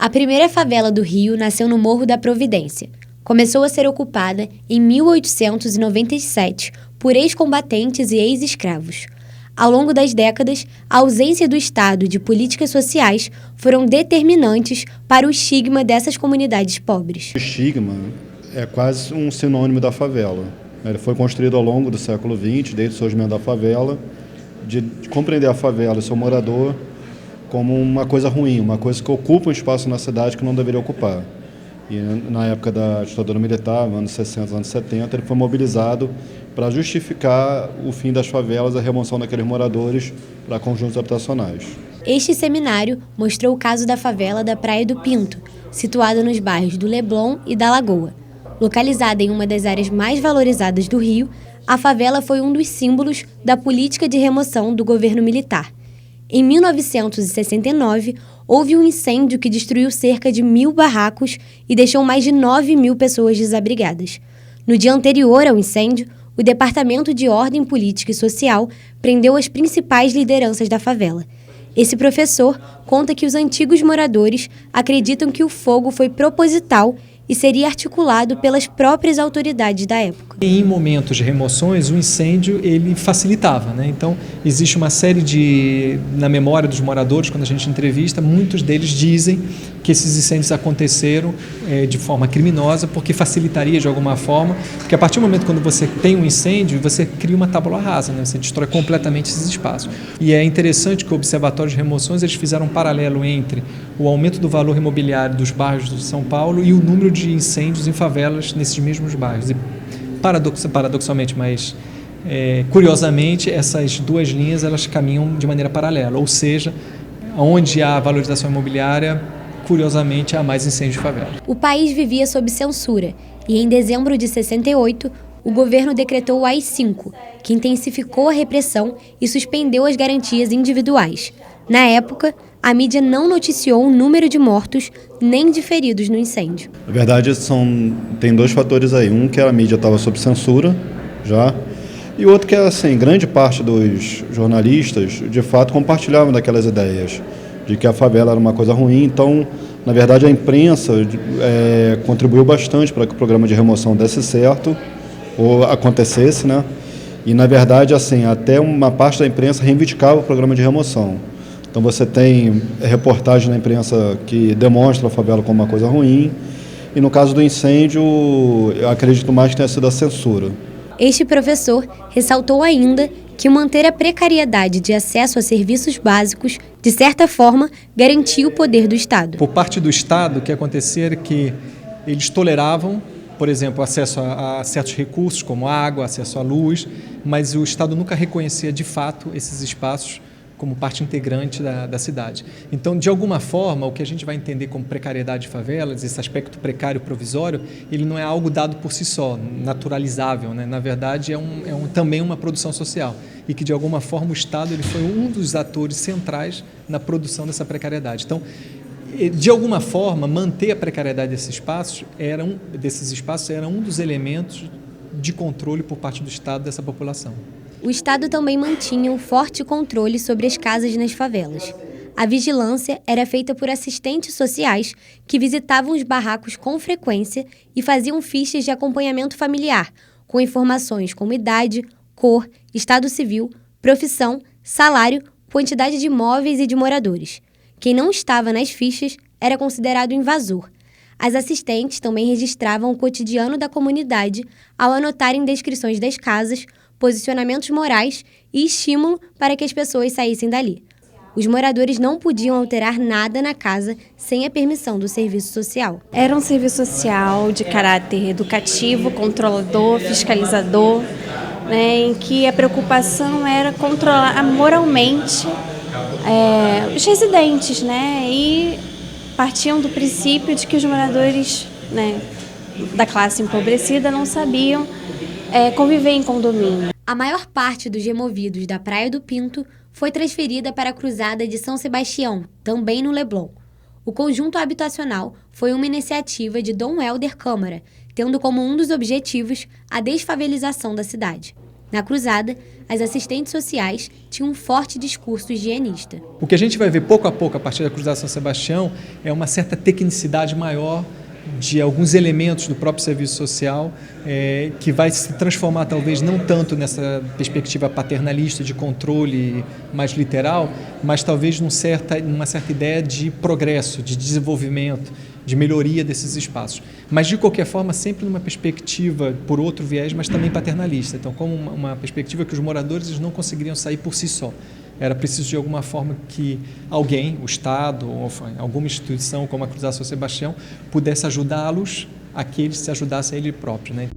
A primeira favela do Rio nasceu no Morro da Providência. Começou a ser ocupada em 1897 por ex-combatentes e ex-escravos. Ao longo das décadas, a ausência do Estado de políticas sociais foram determinantes para o estigma dessas comunidades pobres. O estigma é quase um sinônimo da favela. Ele foi construído ao longo do século XX, desde o surgimento da favela, de compreender a favela e seu morador como uma coisa ruim, uma coisa que ocupa um espaço na cidade que não deveria ocupar. E na época da ditadura militar, nos anos 60, anos 70, ele foi mobilizado para justificar o fim das favelas, a remoção daqueles moradores para conjuntos habitacionais. Este seminário mostrou o caso da favela da Praia do Pinto, situada nos bairros do Leblon e da Lagoa. Localizada em uma das áreas mais valorizadas do Rio, a favela foi um dos símbolos da política de remoção do governo militar. Em 1969, houve um incêndio que destruiu cerca de 1.000 barracos e deixou mais de 9.000 pessoas desabrigadas. No dia anterior ao incêndio, o Departamento de Ordem Política e Social prendeu as principais lideranças da favela. Esse professor conta que os antigos moradores acreditam que o fogo foi proposital e seria articulado pelas próprias autoridades da época. Em momentos de remoções, o incêndio ele facilitava, né? Então, existe uma série na memória dos moradores, quando a gente entrevista, muitos deles dizem que esses incêndios aconteceram de forma criminosa, porque facilitaria de alguma forma, porque a partir do momento quando você tem um incêndio, você cria uma tábua rasa, né? Você destrói completamente esses espaços. E é interessante que o Observatório de Remoções eles fizeram um paralelo entre o aumento do valor imobiliário dos bairros de São Paulo e o número de incêndios em favelas nesses mesmos bairros. E paradoxalmente, mas curiosamente, essas duas linhas elas caminham de maneira paralela, ou seja, onde há valorização imobiliária, curiosamente, há mais incêndios de favela. O país vivia sob censura e, em dezembro de 68, o governo decretou o AI-5, que intensificou a repressão e suspendeu as garantias individuais. Na época, a mídia não noticiou o número de mortos nem de feridos no incêndio. Na verdade, tem dois fatores aí. Um que a mídia estava sob censura, já, e outro que assim, grande parte dos jornalistas, de fato, compartilhavam daquelas ideias, de que a favela era uma coisa ruim. Então, na verdade, a imprensa contribuiu bastante para que o programa de remoção desse certo, ou acontecesse, né? E, na verdade, assim, até uma parte da imprensa reivindicava o programa de remoção. Então você tem reportagem na imprensa que demonstra a favela como uma coisa ruim, e no caso do incêndio, eu acredito mais que tenha sido a censura. Este professor ressaltou ainda que manter a precariedade de acesso a serviços básicos, de certa forma, garantia o poder do Estado. Por parte do Estado, o que acontecia era que eles toleravam, por exemplo, acesso a certos recursos, como água, acesso à luz, mas o Estado nunca reconhecia de fato esses espaços como parte integrante da cidade. Então, de alguma forma, o que a gente vai entender como precariedade de favelas, esse aspecto precário provisório, ele não é algo dado por si só, naturalizável, né? Na verdade, também uma produção social e que, de alguma forma, o Estado ele foi um dos atores centrais na produção dessa precariedade. Então, de alguma forma, manter a precariedade desses espaços era um dos elementos de controle por parte do Estado dessa população. O Estado também mantinha um forte controle sobre as casas nas favelas. A vigilância era feita por assistentes sociais que visitavam os barracos com frequência e faziam fichas de acompanhamento familiar, com informações como idade, cor, estado civil, profissão, salário, quantidade de imóveis e de moradores. Quem não estava nas fichas era considerado invasor. As assistentes também registravam o cotidiano da comunidade ao anotarem descrições das casas, posicionamentos morais e estímulo para que as pessoas saíssem dali. Os moradores não podiam alterar nada na casa sem a permissão do serviço social. Era um serviço social de caráter educativo, controlador, fiscalizador, né, em que a preocupação era controlar moralmente os residentes, né, e partiam do princípio de que os moradores, né, da classe empobrecida não sabiam conviver em condomínio. A maior parte dos removidos da Praia do Pinto foi transferida para a Cruzada de São Sebastião, também no Leblon. O conjunto habitacional foi uma iniciativa de Dom Helder Câmara, tendo como um dos objetivos a desfavelização da cidade. Na cruzada, as assistentes sociais tinham um forte discurso higienista. O que a gente vai ver pouco a pouco a partir da Cruzada São Sebastião é uma certa tecnicidade maior de alguns elementos do próprio serviço social, que vai se transformar talvez não tanto nessa perspectiva paternalista de controle mais literal, mas talvez numa certa ideia de progresso, de desenvolvimento, de melhoria desses espaços. Mas, de qualquer forma, sempre numa perspectiva, por outro viés, mas também paternalista. Então, como uma perspectiva que os moradores eles não conseguiriam sair por si só. Era preciso, de alguma forma, que alguém, o Estado, ou alguma instituição como a Cruzada São Sebastião, pudesse ajudá-los a que eles se ajudassem a ele próprio, né?